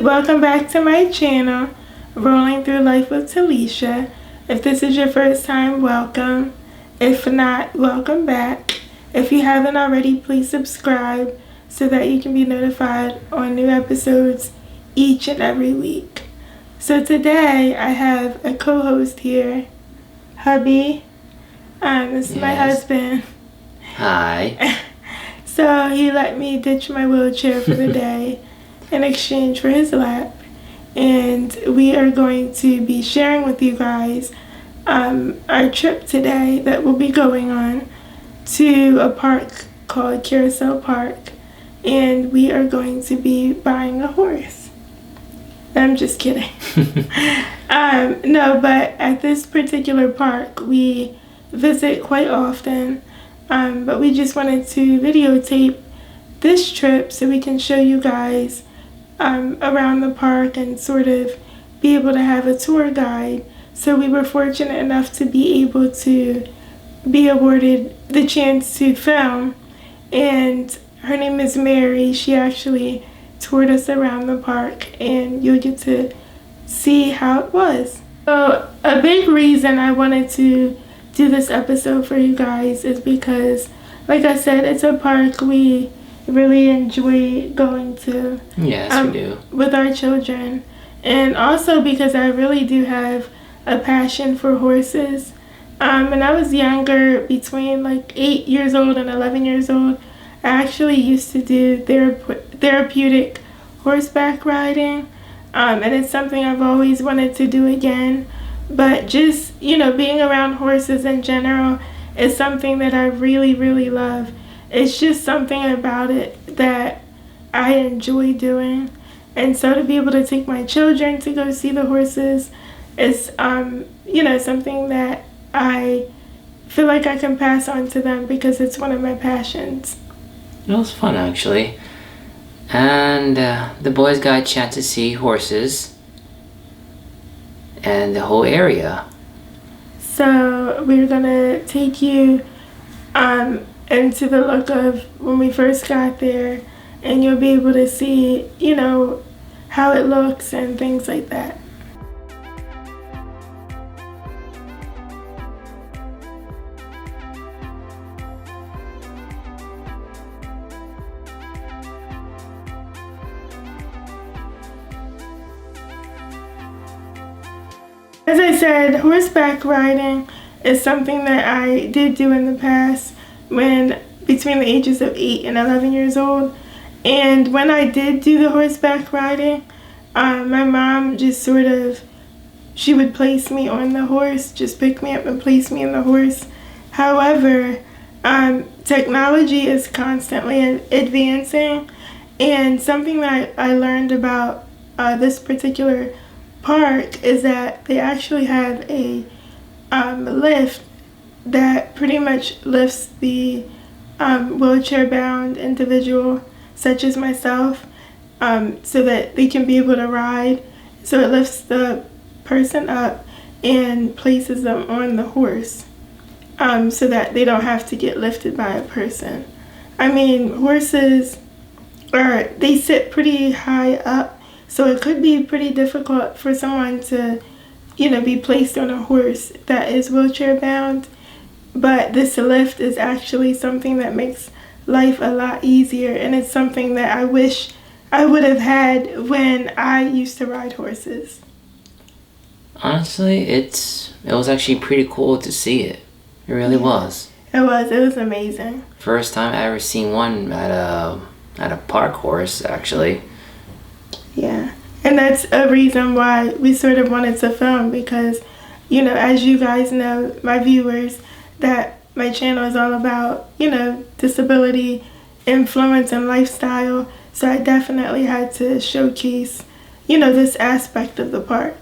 welcome back to my channel, Rolling Through Life with TaLisha. If this is your first time, welcome. If not, welcome back. If you haven't already, please subscribe so that you can be notified on new episodes each and every week. So today I have a co-host here, hubby. This is my husband. Hi. So he let me ditch my wheelchair for the day in exchange for his lap, and we are going to be sharing with you guys our trip today that we'll be going on to a park called Carousel Park, and we are going to be buying a horse. I'm just kidding. No, but at this particular park we visit quite often, but we just wanted to videotape this trip so we can show you guys around the park and sort of be able to have a tour guide. So we were fortunate enough to be able to be awarded the chance to film, and her name is Mary. She actually toured us around the park, and you'll get to see how it was. So a big reason I wanted to do this episode for you guys is because, like I said, it's a park we really enjoy going to. Yes, we do. With our children. And also because I really do have a passion for horses. When I was younger, between like 8 years old and 11 years old, I actually used to do therapeutic horseback riding. And it's something I've always wanted to do again. But just, being around horses in general is something that I really, really love. It's just something about it that I enjoy doing. And so to be able to take my children to go see the horses is, something that I feel like I can pass on to them because it's one of my passions. It was fun, actually. And the boys got a chance to see horses and the whole area. So we're going to take you into the look of when we first got there, and you'll be able to see, how it looks and things like that. As I said, horseback riding is something that I did do in the past when between the ages of 8 and 11 years old. And when I did do the horseback riding, my mom just she would place me on the horse, just pick me up and place me on the horse. However, technology is constantly advancing, and something that I learned about this particular park is that they actually have a lift that pretty much lifts the wheelchair-bound individual, such as myself, so that they can be able to ride. So it lifts the person up and places them on the horse, so that they don't have to get lifted by a person. I mean, horses they sit pretty high up, so it could be pretty difficult for someone to, be placed on a horse that is wheelchair-bound. But this lift is actually something that makes life a lot easier, and it's something that I wish I would have had when I used to ride horses. Honestly, it was actually pretty cool to see it. It really was. It was amazing. First time I ever seen one at a park horse, actually. Yeah, and that's a reason why we sort of wanted to film, because, as you guys know, my viewers, that my channel is all about, disability, influence, and lifestyle. So I definitely had to showcase, this aspect of the park.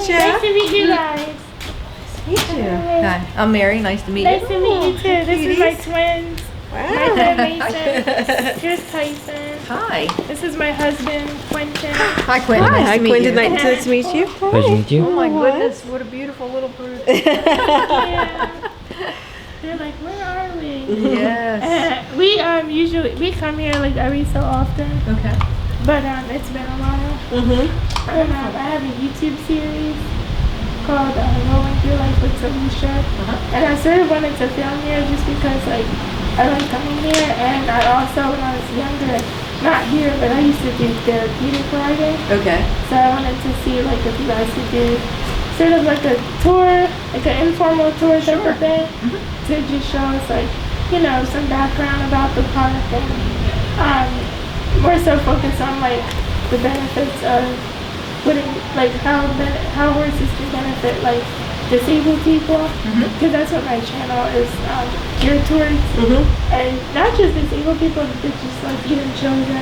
Nice Nice to meet you guys. Hi, I'm Mary. Nice to meet you. Nice to meet you too. This is my twins. Wow. My Mason. Here's Tyson. Hi. This is my husband, Quentin. Hi, Quentin. Nice to meet you. Nice to meet you. Pleasure to meet you. Oh my goodness, what a beautiful little brood. Yeah. They're like, where are we? Yes. We usually come here like every so often. Okay. But it's been a while. And I have a YouTube series called Through Life With TaLisha. And I sort of wanted to film here just because like I like coming here, and I also when I was younger, not here, but I used to do therapeutic riding. Okay. So I wanted to see like if you guys could do sort of like a tour, like an informal tour type of thing, to just show us like, you know, some background about the park, and more so focus on like the benefits of like how horses can benefit like disabled people, because that's what my channel is geared towards, and not just disabled people, but just like even children,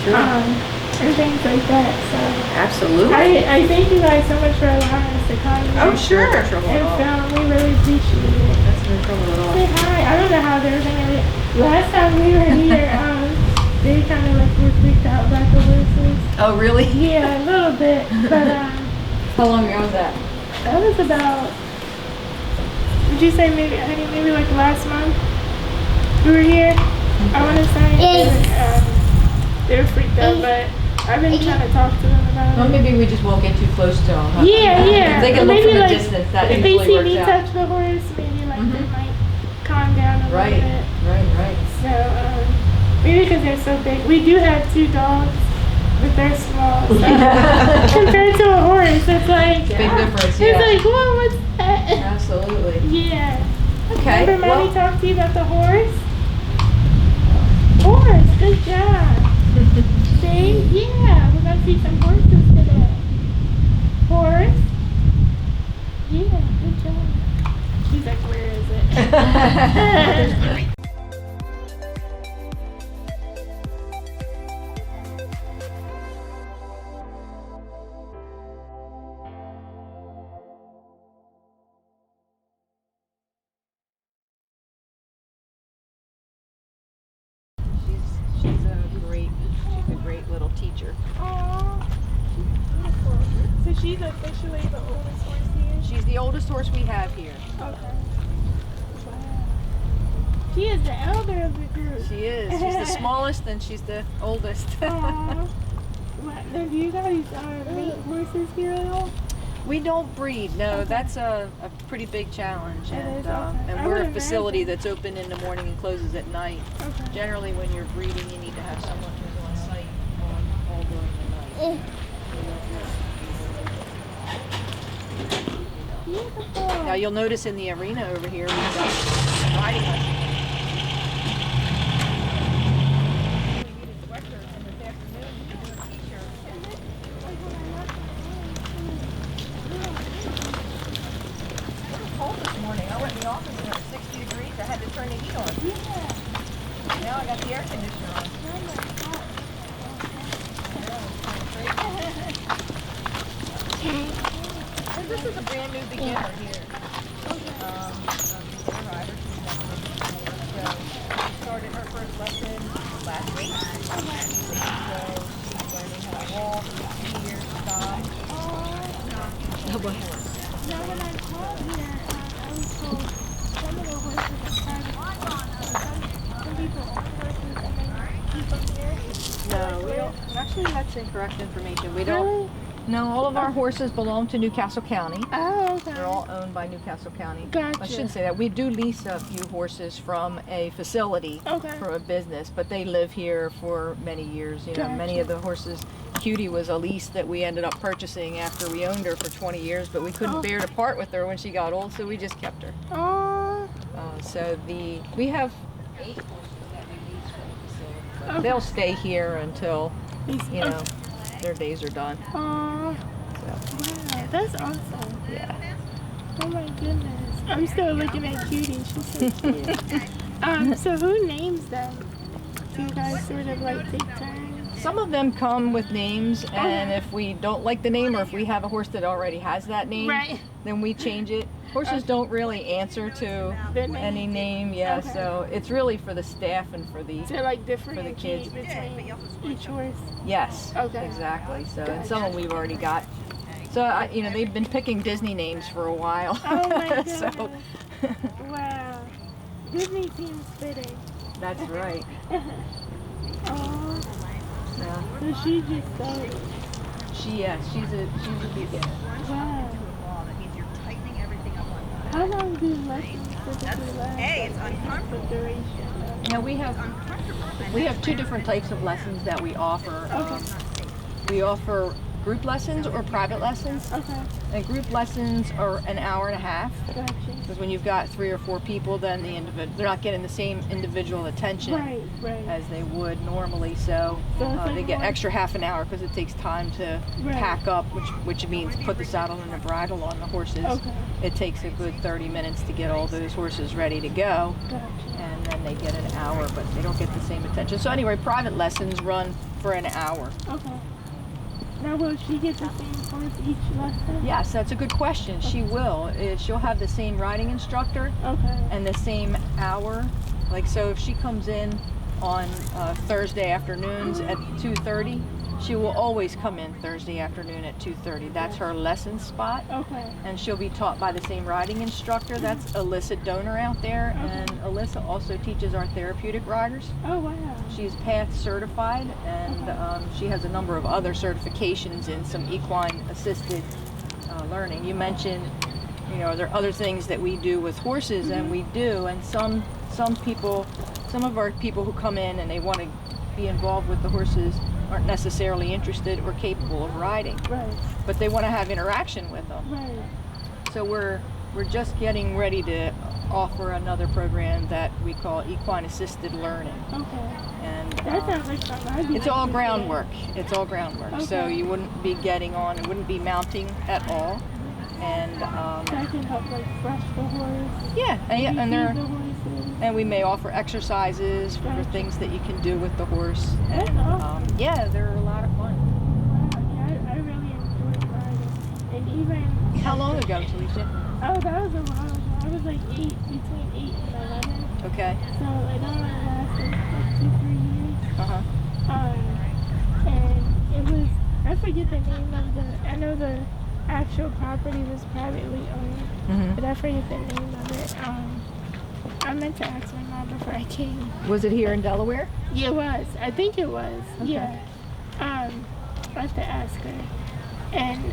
and things like that. So Absolutely. I thank you guys so much for allowing us to come Oh, sure. and film. We really appreciate it. That's no trouble at all. Say hi. I don't know how they're gonna. Last time we were here, they kind of like were freaked out about the horses. Oh, really? Yeah, a little bit, but How long ago was that? that was about. Would you say maybe like last month we were here? I want to say they were freaked out, but I've been trying to talk to them about Well, it. maybe we just won't get too close to them. Huh? Yeah. If they can look Maybe from a like distance, that if they usually see works me out. touch the horse, maybe like they might calm down a little Right. bit. Right. So maybe because they're so big. We do have 2 dogs, but they're small. So compared to a horse, it's like Big difference, it's yeah. like, whoa, what's that? Absolutely. Yeah. Okay. Remember, Mommy Well, talked to you about the horse? Horse, good job. See? Yeah, we're gonna see some horses today. Horse? Yeah, good job. She's like, where is it? she's a great little teacher. Aww. She's beautiful. So she's officially the oldest horse here? She's the oldest horse we have here. Okay. Wow. She is the elder of the group. She is. She's the smallest and she's the oldest. Aww. Now, do you guys make horses here at all? We don't breed. No, that's a pretty big challenge. It And, is, okay. and I we're would a facility imagine. that's open in the morning and closes at night. Okay. Generally, when you're breeding, you need to have someone who's on site all during the night. Beautiful. Now you'll notice in the arena over here we've got riding lessons. Cold this morning. I went in the office and it was 60 degrees. I had to turn the heat on. Yeah. Now I got the air conditioner on. And this is a brand new beginner here. A rider. She's never ridden before. So she started her first lesson last week. So she's learning how to walk, steer, stop. Now when I called here, I was told some of the horses are private. Some people own horses and then keep them here. No, we don't. Actually, that's incorrect information. We don't. Really? No, all of our horses belong to Newcastle County. Oh, okay. They're all owned by Newcastle County. Gotcha. I should say that. We do lease a few horses from a facility Okay. for a business, but they live here for many years. You know, many Gotcha. of the horses. Cutie was a lease that we ended up purchasing after we owned her for 20 years, but we couldn't bear to part with her when she got old, so we just kept her. Oh. We have 8 horses that we lease from the facility, but Okay. they'll stay here until, you know, their days are done. Oh. So, Wow, that's awesome. yeah. Oh my goodness. I'm still looking at Cutie. She's so cute. So who names them? Do you guys sort of like take turns? Some of them come with names, and if we don't like the name, or if we have a horse that already has that name, Right. then we change it. Horses don't really answer to any name, so it's really for the staff and for the So like different for the kids. between each horse. Yes, Okay. exactly. So and some of them we've already got. So they've been picking Disney names for a while. Oh my goodness. So Wow. Disney seems fitting. that's right. Oh, Yeah. so she just started. She's a beginner. Wow. That means you're tightening everything up on that. How long do lessons typically last? Hey, it's uncomfortable. The duration. Now we have two different types of lessons that we offer. We offer group lessons or private lessons. Okay. And group lessons are an hour and a half. Gotcha. Because when you've got 3 or 4 people, then they're not getting the same individual attention Right. as they would normally. So they get extra half an hour because it takes time to pack up, which means put the saddle and the bridle on the horses. Okay. It takes a good 30 minutes to get all those horses ready to go. Gotcha. And then they get an hour, but they don't get the same attention. So anyway, private lessons run for an hour. Okay. Now will she get the same horse each lesson? Yes, that's a good question. She will. She'll have the same riding instructor Okay. and the same hour. Like, so if she comes in on Thursday afternoons at 2:30, she will always come in Thursday afternoon at 2:30. That's her lesson spot. Okay. And she'll be taught by the same riding instructor. That's Alyssa Donor out there. And Alyssa also teaches our therapeutic riders. Oh wow. She's PATH certified, and she has a number of other certifications in some equine assisted learning. You mentioned, there are other things that we do with horses, and we do, and some of our people who come in and they want to be involved with the horses aren't necessarily interested or capable of riding, Right. but they want to have interaction with them. Right. So we're just getting ready to offer another program that we call equine assisted learning. Okay. And That sounds like something. it's all groundwork. It's all groundwork. So Okay. you wouldn't be getting on, it wouldn't be mounting at all. And That can help like brush the horse. and we may offer exercises for things that you can do with the horse. That's And awesome. they're a lot of fun. Yeah, I really enjoyed riding. And even How long ago, TaLisha? that was a while ago. I was like between 8 and 11. Okay. So it only lasted like 2-3 years. Uh-huh. And it was, I forget the name of I know the actual property was privately owned, Mhm. but I forget the name of it. I meant to ask my mom before I came. Was it here in Delaware? Yeah, it was. I think it was. Okay. Yeah. I have to ask her. And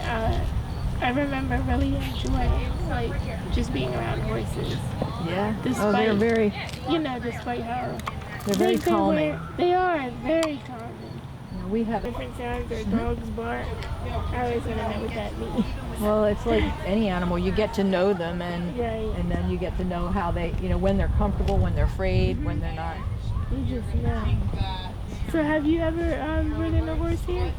I remember really enjoying like just being around horses. Yeah. Despite, they're very despite how very calming. They are very calming. We have Different sounds their dogs bark. I always want to know what that means. Well, it's like any animal. You get to know them, and Right. then you get to know how they, when they're comfortable, when they're afraid, when they're not. You just know. So have you ever ridden a horse here?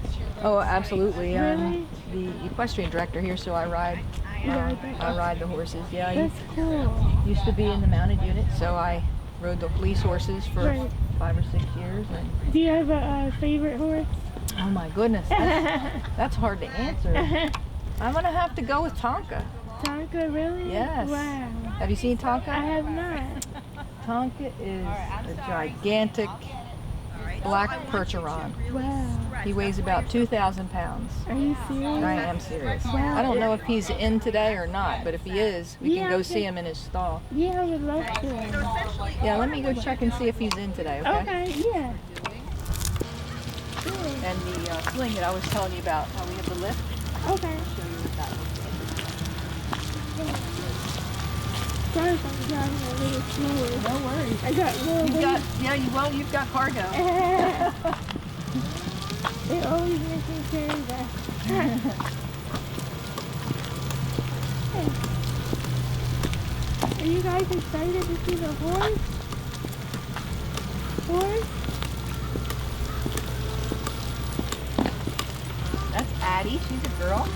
Oh, absolutely. Really? I'm the equestrian director here, so I ride. I ride the horses. Yeah, I That's cool. used to be in the mounted unit, so I rode the police horses for Right. 5 or 6 years. And Do you have a favorite horse? oh my goodness, that's hard to answer. I'm gonna have to go with Tonka. Tonka, really? Yes. Wow. Have you seen Tonka? I have not. Tonka is a gigantic black percheron. Wow. He weighs about 2,000 pounds. Are you serious? I am serious. Wow. I don't know if he's in today or not, but if he is, we Yeah, can go okay. see him in his stall. Yeah, I would love to. Yeah, let me go check and see if he's in today, okay? Okay, yeah. Sure. And the sling that I was telling you about, how we have the lift, Okay. I'll show you what that looks like. Sorry if I'm driving a little slower. No worries. I got little You've got cargo. They always make me carry that. Are you guys excited to see the horse? That's Addie. She's a girl.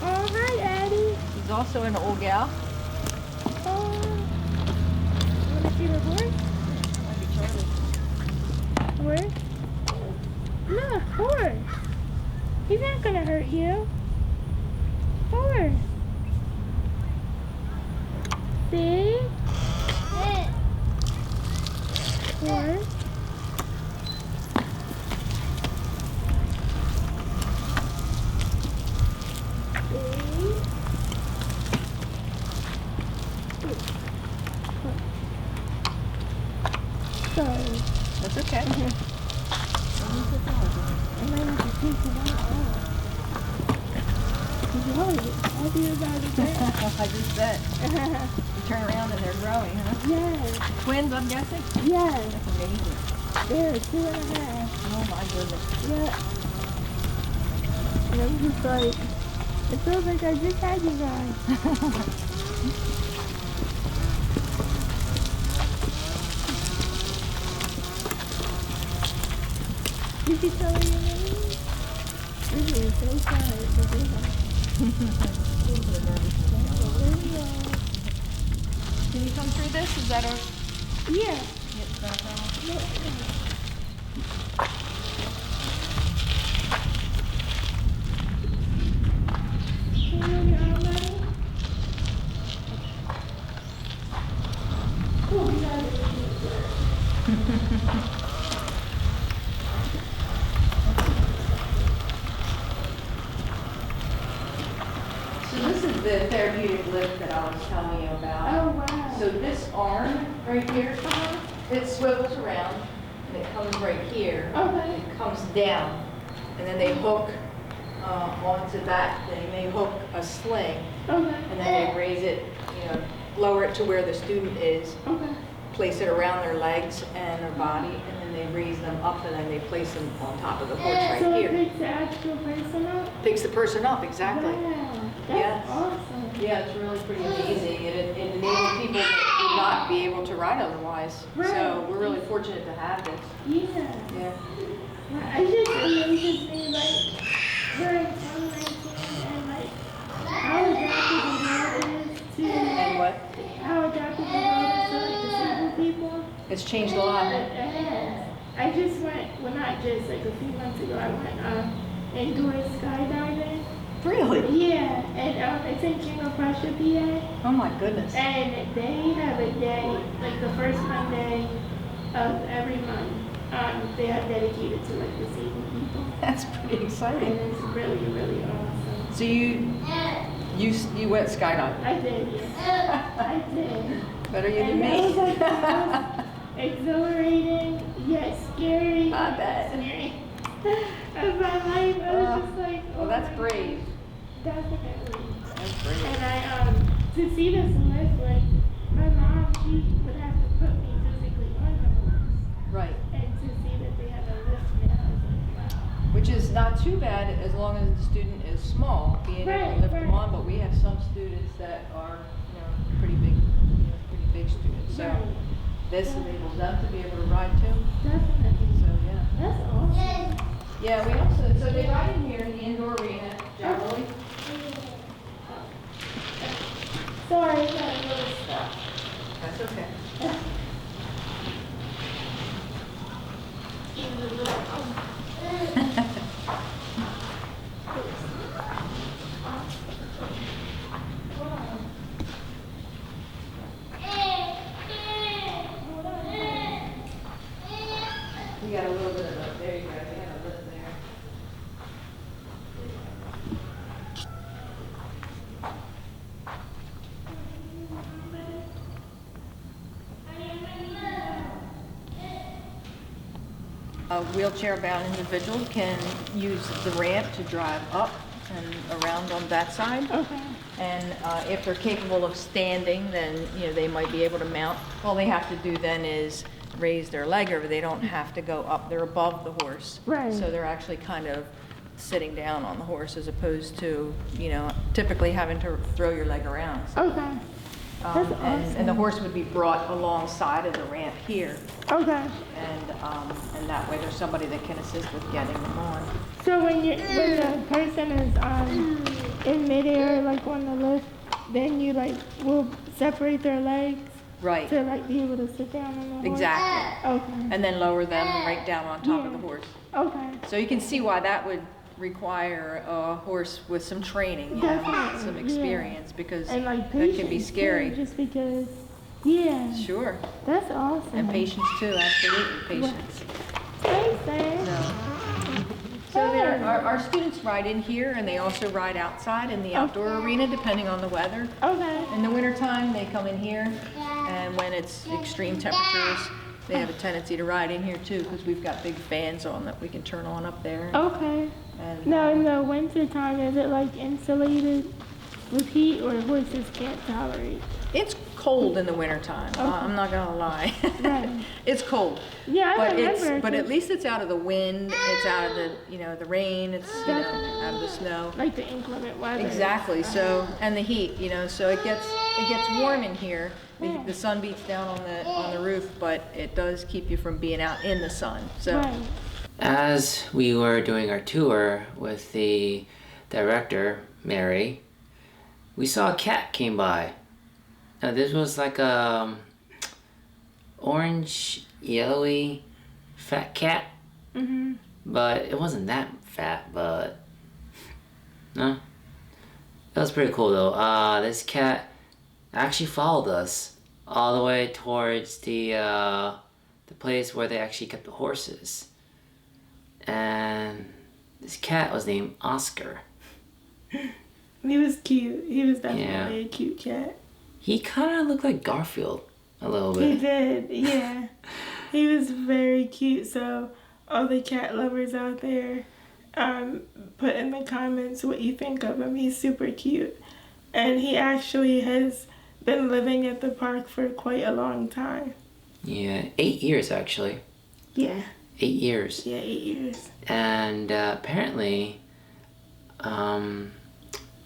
Oh, hi, Addie. She's also an old gal. Oh. You want to see the horse? Horse? Look, horse. He's not gonna hurt you. Horse. See? Horse. Sorry. That's okay. I just bet. You turn around and they're growing, huh? Yes. Twins, I'm guessing? Yes. That's amazing. They're 2.5. Oh my goodness. Yeah. And I'm just like, it feels like I just had you guys. Did you tell her your name? Really, it's so sad. Can you come through this? Is that a... Yeah. Yes, that's all. Can you move your arm, buddy? Oh, you got it. So this is the therapeutic lift that I was telling you about. Oh, wow. So this arm right here, it swivels around and it comes right here. Okay. It comes down and then they hook onto that thing. They hook a sling Okay. and then they raise it, lower it to where the student is, Okay. place it around their legs and their body, and then they raise them up and then they place them on top of the horse right So here. it picks the actual person up? Picks the person up, exactly. Wow. That's Yes. awesome. Yeah, it's really pretty amazing. It enables people that would not be able to ride otherwise. So Right. we're really fortunate to have this. Yeah. Yeah. I just amazes me, like, we're in 2019 and, like, how adaptive the world is to, And what? how adaptive the world is to, like, disabled people. It's changed a lot. It has. I just went, well, not just, like, a few months ago, I went indoor skydiving. Really? Yeah, and it's in King of Prussia, PA. Oh my goodness. And they have a day, like the first Monday of every month, they are dedicated to like disabled people. That's pretty And exciting. it's really, really awesome. So you went skydiving. I did, yeah. I did. Better you than And that was me. like the most exhilarating, yet scary I bet. experience of my life. I was just like, Well, that's brave. Definitely. That's brave. And to see this lift, like, my mom, she would have to put me physically on the horse. Right. And to see that they have a lift now, I was like, wow. Which is not too bad as long as the student is small, being able to lift them on. But we have some students that are, pretty big students. So Right. this enables them to be able to ride too. Definitely. So yeah. That's awesome. Yeah, we also, so they ride in here in the indoor arena, generally. Sorry, I got a little stuff. That's okay. We got a little bit of a, there you go, we got a lip there. A wheelchair-bound individual can use the ramp to drive up and around on that side. Okay. And if they're capable of standing, then, they might be able to mount. All they have to do then is raise their leg over. They don't have to go up. They're above the horse. Right. So they're actually kind of sitting down on the horse as opposed to, typically having to throw your leg around. So, Okay. That's awesome. and the horse would be brought alongside of the ramp here. Okay. And that way there's somebody that can assist with getting them on. So when the person is in midair, like on the lift, then you like will separate their legs. Right. To like be able to sit down on the horse? Exactly. Okay. And then lower them right down on top of the horse. Okay. So you can see why that would require a horse with some training, you know, some experience, because and like that can be scary. Too, just because, Sure. That's awesome. And patience too, absolutely, patience. Thanks, Sam. So our students ride in here, and they also ride outside in the outdoor arena, depending on the weather. Okay. In the wintertime, they come in here, and when it's extreme temperatures, they have a tendency to ride in here too, because we've got big fans on that we can turn on up there. Okay. And, now in the winter time, is it like insulated with heat, or horses can't tolerate? It's cold in the wintertime. Okay. I'm not gonna lie. Right. It's cold. Yeah, but at least it's out of the wind. It's out of the the rain. It's out of the snow. Like the inclement weather. Exactly. So and the heat. So it gets warm in here. The sun beats down on the roof, but it does keep you from being out in the sun. So. Right. As we were doing our tour with the director, Mary, we saw a cat came by. Now this was like a orange, yellowy, fat cat. Mhm. But it wasn't that fat, but no. That was pretty cool though. This cat actually followed us all the way towards the place where they actually kept the horses. And this cat was named Oscar. He was cute. He was definitely a cute cat. He kind of looked like Garfield a little bit. He did, yeah. He was very cute. So all the cat lovers out there, put in the comments what you think of him. He's super cute. And he actually has been living at the park for quite a long time. Yeah, 8 years actually. Yeah. 8 years. Yeah, 8 years. And apparently,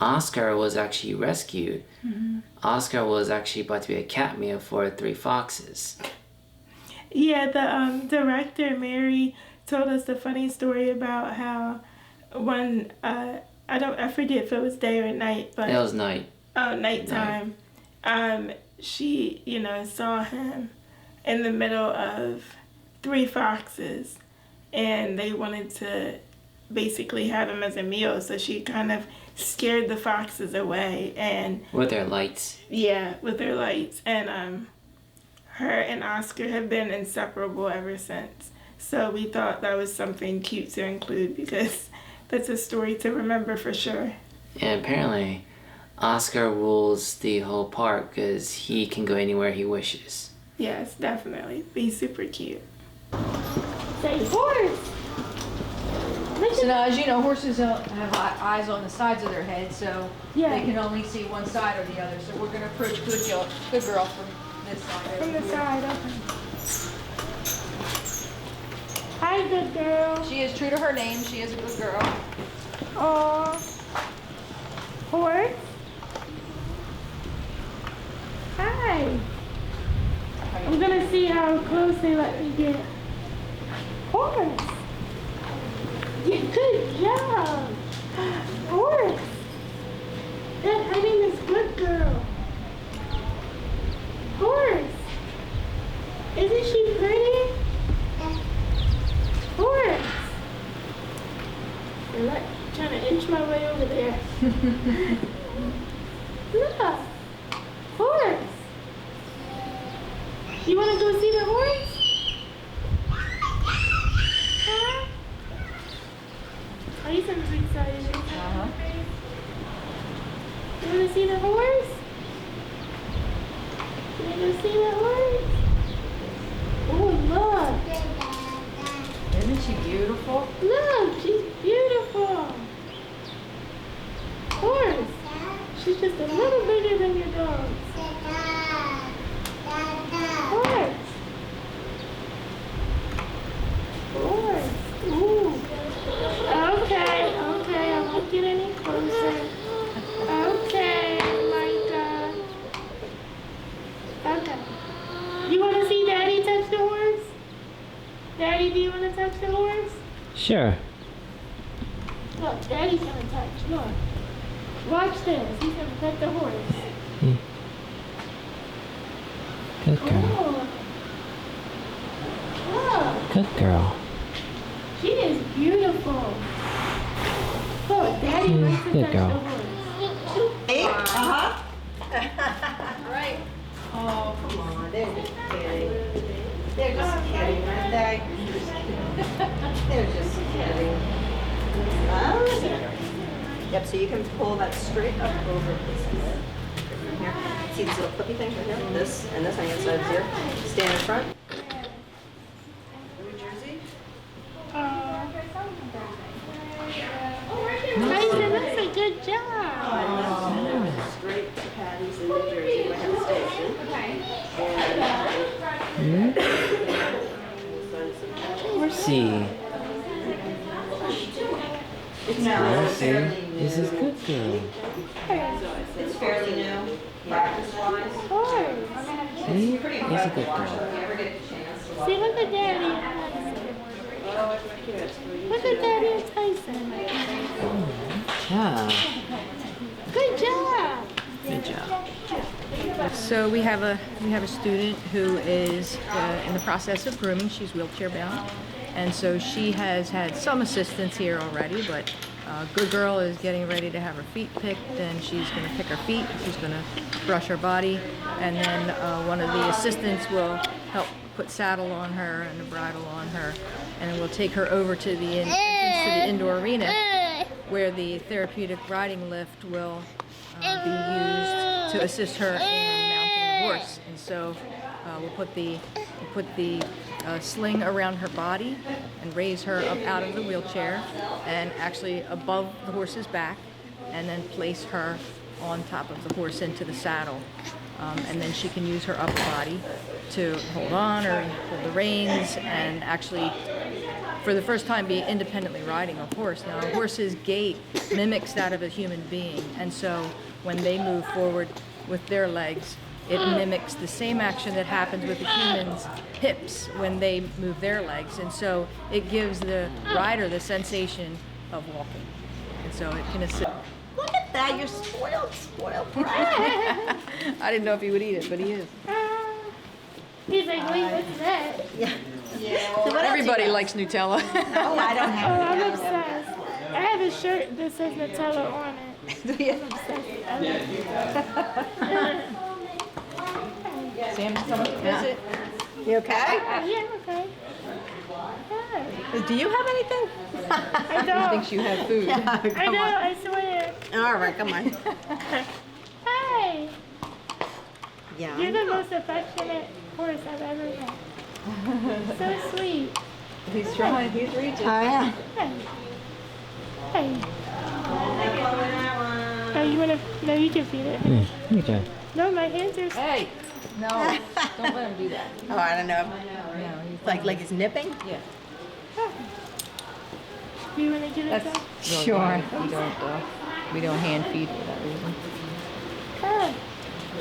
Oscar was actually rescued. Mm-hmm. Oscar was actually about to be a cat meal for 3 foxes. Yeah, the director, Mary, told us the funny story about how one, I forget if it was day or night, but... It was night. Oh, nighttime. She, saw him in the middle of 3 foxes, and they wanted to basically have him as a meal, so she kind of scared the foxes away, and with their lights. Yeah, with their lights. And her and Oscar have been inseparable ever since. So we thought that was something cute to include, because that's a story to remember for sure. And apparently Oscar rules the whole park because he can go anywhere he wishes. Yes, definitely. He's super cute. Say horse! So now, as you know, horses have eyes on the sides of their head, so they can only see one side or the other. So we're going to approach Good Girl from this side. From the side, okay. Hi, Good Girl. She is true to her name. She is a good girl. Aww. Horse? Hi. I'm going to see how close they let me get. Horse. Yeah, good job. Horse. Her name is Good Girl. Horse. Isn't she pretty? Horse. I'm trying to inch my way over there. Look. Horse. You want to go see the horse? Huh? Oh, you sound so excited. Uh-huh. You want to see the horse? You want to see the horse? Oh, look. Isn't she beautiful? Look, she's beautiful. Horse. She's just a little bigger than your dog. Horse. Horse. Ooh. Okay, I won't get any closer. Okay, Micah. Okay. You want to see Daddy touch the horse? Daddy, do you want to touch the horse? Sure. Look, Daddy's going to touch. Look. Watch this. He's going to pet the horse. Good girl. Look, Good girl. she is beautiful. Look, Daddy likes to Good touch girl. the horse. Hey? Uh-huh. Right. Oh, come on. They're just kidding. They're just kidding, aren't they? They're just kidding. Yep, so you can pull that straight up over this head. Here. See these little flippy things right here? This and this on the inside of here. Stand in front. New Jersey. Tyson, that's a good job. Straight to Patty's in New Jersey. We have a station. Mercy. It's Mercy. fairly new. This is good girl. It's fairly new, practice-wise. See? He's a good girl. If you ever get a chance to watch. See, look at Daddy. Look at Daddy and Tyson. Yeah. Good job. Good job. So we have a student who is in the process of grooming. She's wheelchair bound, and so she has had some assistance here already. But Good Girl is getting ready to have her feet picked, and she's going to pick her feet. She's going to brush her body, and then one of the assistants will help put saddle on her and the bridle on her, and then we'll take her over to the entrance to the indoor arena where the therapeutic riding lift will be used to assist her in mounting the horse. And so we'll put the sling around her body and raise her up out of the wheelchair and actually above the horse's back, and then place her on top of the horse into the saddle. And then she can use her upper body to hold on or hold the reins and actually, for the first time, be independently riding a horse. Now, a horse's gait mimics that of a human being, and so when they move forward with their legs, it mimics the same action that happens with the human's hips when they move their legs, and so it gives the rider the sensation of walking, and so it can assist. Look at that, you're spoiled brat. I didn't know if he would eat it, but he is. He's like, wait, what's that? Yeah, well, Everybody likes Nutella. Oh, I don't have Oh, I'm any. obsessed. I have a shirt that says Nutella on it. Sam's coming to visit. You okay? Yeah, okay. Yeah. Do you have anything? I He don't. thinks you have food. I know, I swear. All right, come on. Hey, Yeah. you're the most affectionate horse I've ever met. So sweet. He's trying. He's reaching. Oh, yeah. Hey. Hey. Oh, you wanna? No, you can feed it. Okay. No, my hands are. Hey, no, don't let him do that. Oh, I don't know. No, he's Like it's nipping? yeah. Do you wanna give it That's back? Sure. We don't hand feed for that reason. Ah,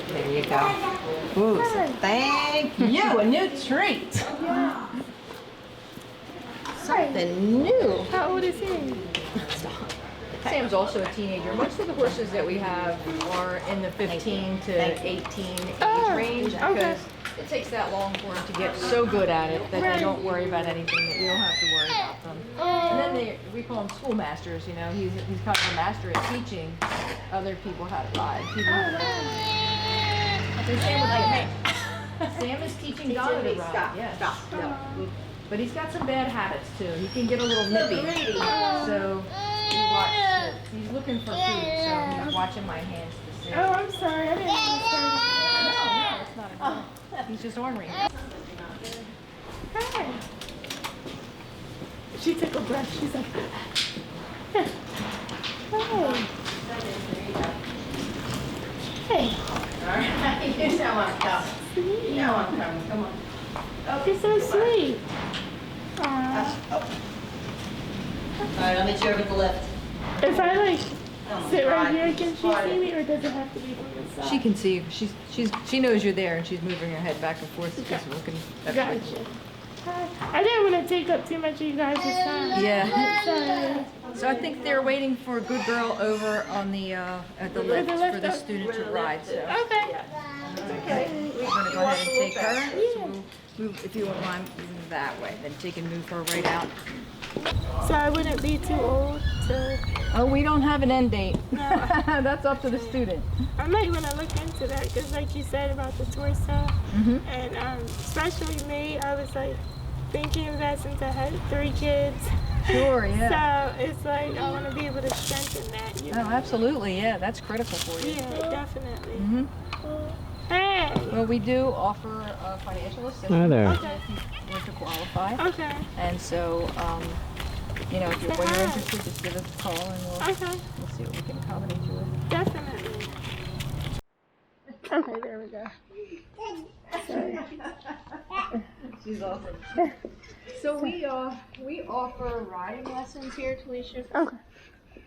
There you go. Ooh, so thank you. A new treat. Something new. how old is he? Sam's also a teenager. Most of the horses that we have are in the 15 to 18 age range okay. because it takes that long for them to get so good at it that they don't worry about anything, that you don't have to worry about them. And then we call them schoolmasters, you know. He's kind of a master at teaching other people how to ride. So Sam would like me. Sam is teaching Donna to ride. Stop. No. But he's got some bad habits too. He can get a little nippy. So he's looking for food, so he's watching my hands to see. Oh, I'm sorry. I didn't understand. No, it's not a problem. He's just ornery. Hey. She took a breath. She's like, hey. Hey. Alright, you know I'm coming. You know I'm coming. Come on. You're so sweet. Aww. Alright, I'll meet you over at the lift. If I like sit right here, can she see me, or does it have to be from the side? She can see you. She knows you're there, and she's moving her head back and forth, just looking. Gotcha. I didn't want to take up too much of you guys' time. Yeah. Sorry. So I think they're waiting for a Good Girl over on the at the lift for the student to ride. So. Okay. Okay. We're going to go ahead and take her. Yeah. So we'll move, if you won't mind moving that way, then take and move her right out. So I wouldn't be too old to... Oh, we don't have an end date. No. That's up to the student. I might want to look into that because like you said about the torso, and especially me, I was like thinking of that since I had 3 kids. Sure, yeah. So it's like I want to be able to strengthen that. You know? Oh, absolutely, yeah. That's critical for you. Yeah, definitely. Hey! Well, we do offer financial assistance. Hi there. Okay. If you were to qualify. Okay. And so, you know, when you're interested, just give us a call and we'll see what we can accommodate you with. Definitely. Okay, there we go. She's awesome. So we offer riding lessons here, TaLisha. Okay.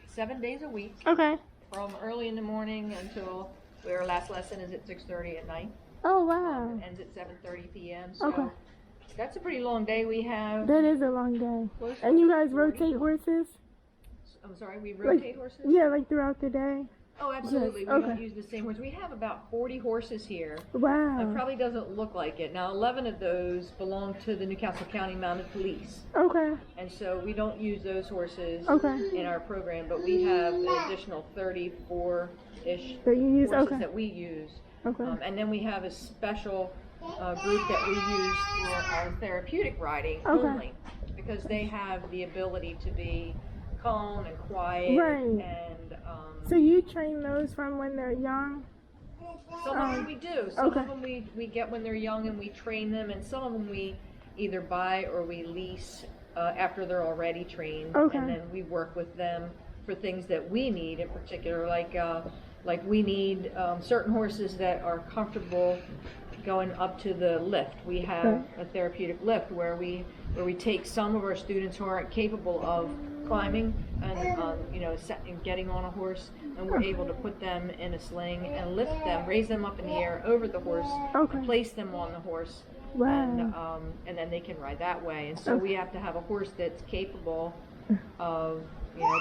7 days a week, Okay. from early in the morning until our last lesson is at 6:30 at night. Oh, wow. It ends at 7:30 p.m. So Okay. that's a pretty long day. We have. That is a long day. close And you to guys 40 rotate horses? I'm sorry, we rotate horses? Yeah, like throughout the day? Oh, absolutely. Yes, We don't okay. use the same horse. We have about 40 horses here. It Wow. probably doesn't look like it. Now, 11 of those belong to the Newcastle County Mounted Police. Okay. And so we don't use those horses Okay. in our program, but we have an additional 34-ish So you use, horses okay. that we use. Okay. And then we have a special group that we use for our therapeutic riding Okay. only, because they have the ability to be calm and quiet. Right. And So you train those from when they're young? some of them we do. Some okay. of them we get when they're young and we train them, and some of them we either buy or we lease after they're already trained. Okay. And then we work with them for things that we need in particular, like we need certain horses that are comfortable going up to the lift. We have a therapeutic lift where we take some of our students who aren't capable of climbing and and getting on a horse, and we're able to put them in a sling and lift them, raise them up in the air over the horse, Okay. place them on the horse, Wow. and then they can ride that way. And so we have to have a horse that's capable of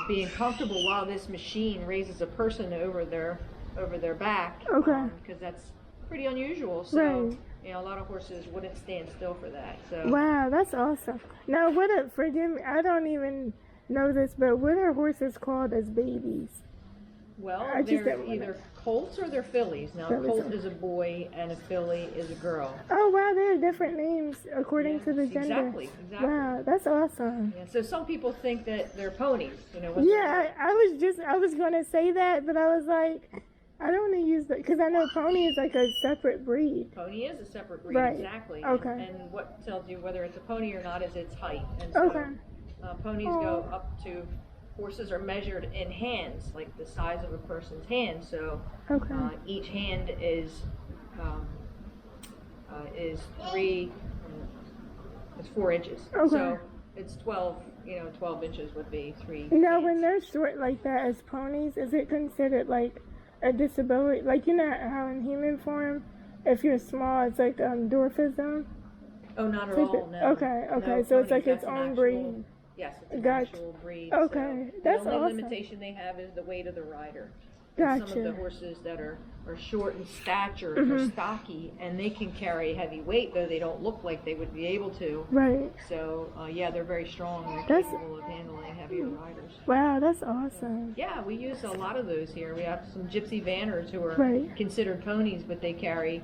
being comfortable while this machine raises a person over their back. Okay. Because that's pretty unusual. So Right. a lot of horses wouldn't stand still for that. So Wow, that's awesome. Now, forgive me, I don't even know this, but what are horses called as babies? well, I just they're didn't wanna- either colts or they're fillies. Now, a Fillies, colt okay. is a boy and a filly is a girl. Oh, wow, there are different names according Yeah, to the gender. exactly. Wow, that's awesome. Yeah, so some people think that they're ponies. Yeah, I was going to say that, but I was like, I don't want to use that, because I know pony is like a separate breed. Pony is a separate breed, Right. exactly. Okay. And what tells you whether it's a pony or not is its height. And so, Okay. ponies go up to, horses are measured in hands, like the size of a person's hand. So Okay. each hand is 4 inches. Okay. So it's 12 inches would be 3 Now, hands. when they're short like that as ponies, is it considered like a disability? Like, you know how in human form, if you're small, it's like dwarfism? Oh, not at Type all, it- no. okay, No, so it's ponies, like its that's an own actual- breed. Yes, it's an Gotcha. actual breed. Okay, so that's the only awesome. limitation they have is the weight of the rider. And some of the Gotcha. horses that are short in stature Mm-hmm. are stocky, and they can carry heavy weight, though they don't look like they would be able to. Right. So, they're very strong and That's- capable of handling heavier riders. Wow, that's awesome. Yeah, we use a lot of those here. We have some gypsy vanners who are Right. considered ponies, but they carry,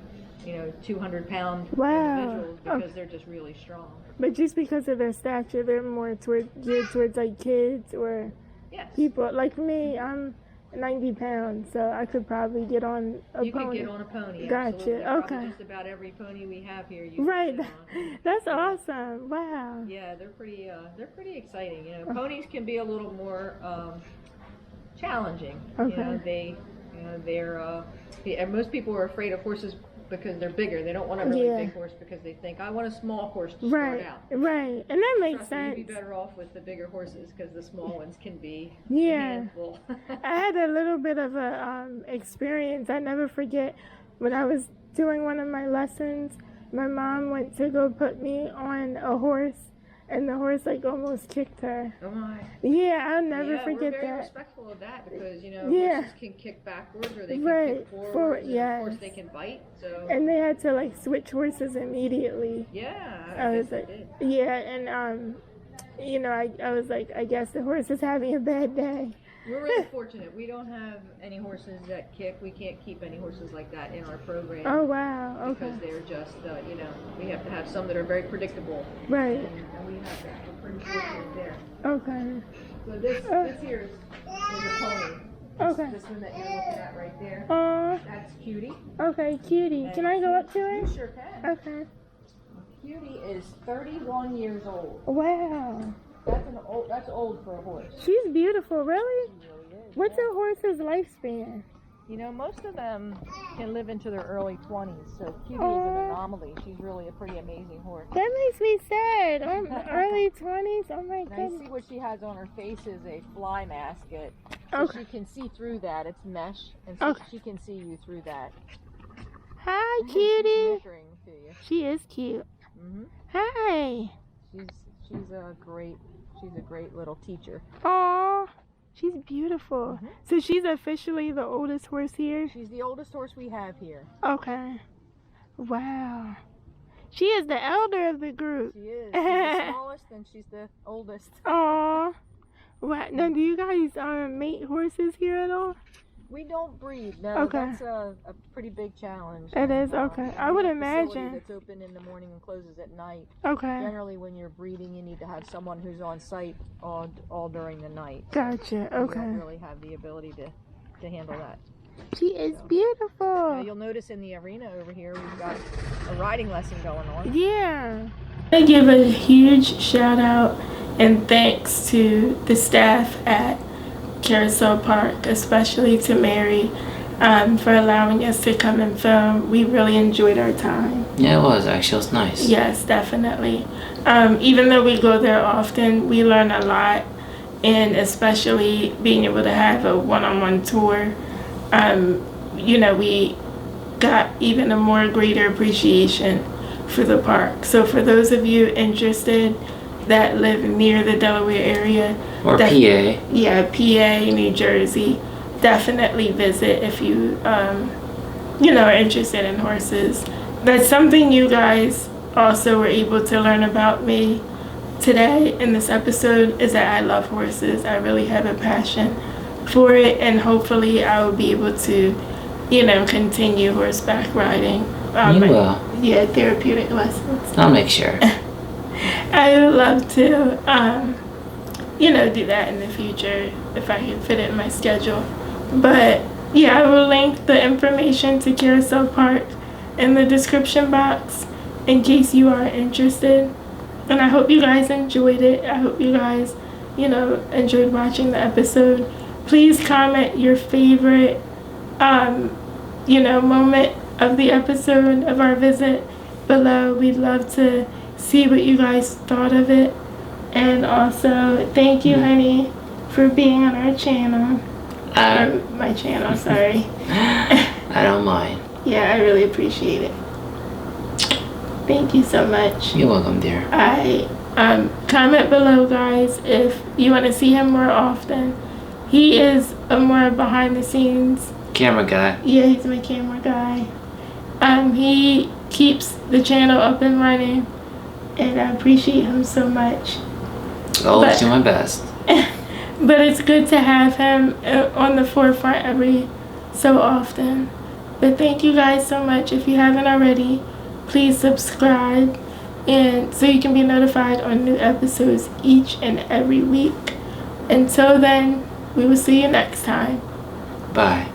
200-pound Wow. individuals because Okay. they're just really strong. But just because of their stature, they're more geared towards like kids or Yes. people. Like me, I'm 90 pounds, so I could probably get on a You pony. could get on a pony. Gotcha, Absolutely. Probably okay. just about every pony we have here. You Right. Can sit on. That's awesome. Wow. Yeah, they're pretty exciting. Ponies can be a little more challenging. Okay. And most people are afraid of horses because they're bigger. They don't want a really Yeah. big horse because they think, I want a small horse to Right. start out. Right. And that makes Trust me, sense. you'd be better off with the bigger horses because the small ones can be a Yeah. handful. I had a little bit of a experience. I never forget when I was doing one of my lessons. My mom went to go put me on a horse, and the horse like almost kicked her. Oh my. Yeah, I'll never Yeah, forget we're very that. respectful of that because, you know, Yeah. horses can kick backwards or they can Right. kick forward. Forward, And of yes. course, they can bite. So. And they had to like switch horses immediately. Yeah, I was guess like, they did. yeah, and you know, I was like, I guess the horse is having a bad day. We're really fortunate. We don't have any horses that kick. We can't keep any horses like that in our program. Oh wow, okay. Because they're just, you know, we have to have some that are very predictable. Right. And we have that. We're pretty fortunate there. Okay. So this here is a pony. Okay. This one that you're looking at right there. That's Cutie. Okay, Cutie. Can I go up to her? You sure can. Okay. Cutie is 31 years old. Wow. That's old for a horse. She's beautiful, really? She really is. What's a horse's lifespan? You know, most of them can live into their early 20s, so Cutie is Aw. an anomaly. She's really a pretty amazing horse. That makes me sad. Early 20s? Oh my Now you goodness. see what she has on her face is a fly masket. So Okay. she can see through that. It's mesh, and so Okay. she can see you through that. Hi, She's Cutie. whispering to you. She is cute. Hmm Hi. She's a great little teacher. Aw. She's beautiful. Mhm. So she's officially the oldest horse here? She's the oldest horse we have here. Okay. Wow. She is the elder of the group. She is. She's the smallest and she's the oldest. Aw. Wow. Now, do you guys mate horses here at all? We don't breed. No, Okay. that's a pretty big challenge. It is? Okay. I would we have a facility imagine. That's open in the morning and closes at night. Okay. Generally, when you're breeding, you need to have someone who's on site all during the night. Gotcha. We Okay. don't really have the ability to handle that. She is Now, beautiful. you'll notice in the arena over here, we've got a riding lesson going on. Yeah. I give a huge shout out and thanks to the staff at Carousel Park, especially to Mary, for allowing us to come and film. We really enjoyed our time. Yeah, it was actually. It was nice. Yes, definitely. Even though we go there often, we learn a lot, and especially being able to have a one-on-one tour, you know, we got even a more greater appreciation for the park. So for those of you interested that live near the Delaware area, Or PA. yeah, PA, New Jersey, definitely visit if you, you know, are interested in horses. That's something you guys also were able to learn about me today in this episode, is that I love horses. I really have a passion for it, and hopefully I will be able to, you know, continue horseback riding. You will. Yeah, therapeutic lessons. I'll make sure. I would love to, you know, do that in the future if I can fit it in my schedule. But yeah, I will link the information to Carousel Park in the description box in case you are interested. And I hope you guys enjoyed it. I hope you guys, you know, enjoyed watching the episode. Please comment your favorite, you know, moment of the episode of our visit below. We'd love to see what you guys thought of it. And also, thank you, honey, for being on our channel. My channel, sorry. I don't mind. Yeah, I really appreciate it. Thank you so much. You're welcome, dear. Comment below, guys, if you want to see him more often. He is a more behind the scenes Camera guy. Yeah, he's my camera guy. He keeps the channel up and running, and I appreciate him so much. Always do my best. But it's good to have him on the forefront every so often. But thank you guys so much. If you haven't already, please subscribe, and so you can be notified on new episodes each and every week. Until then, we will see you next time. Bye.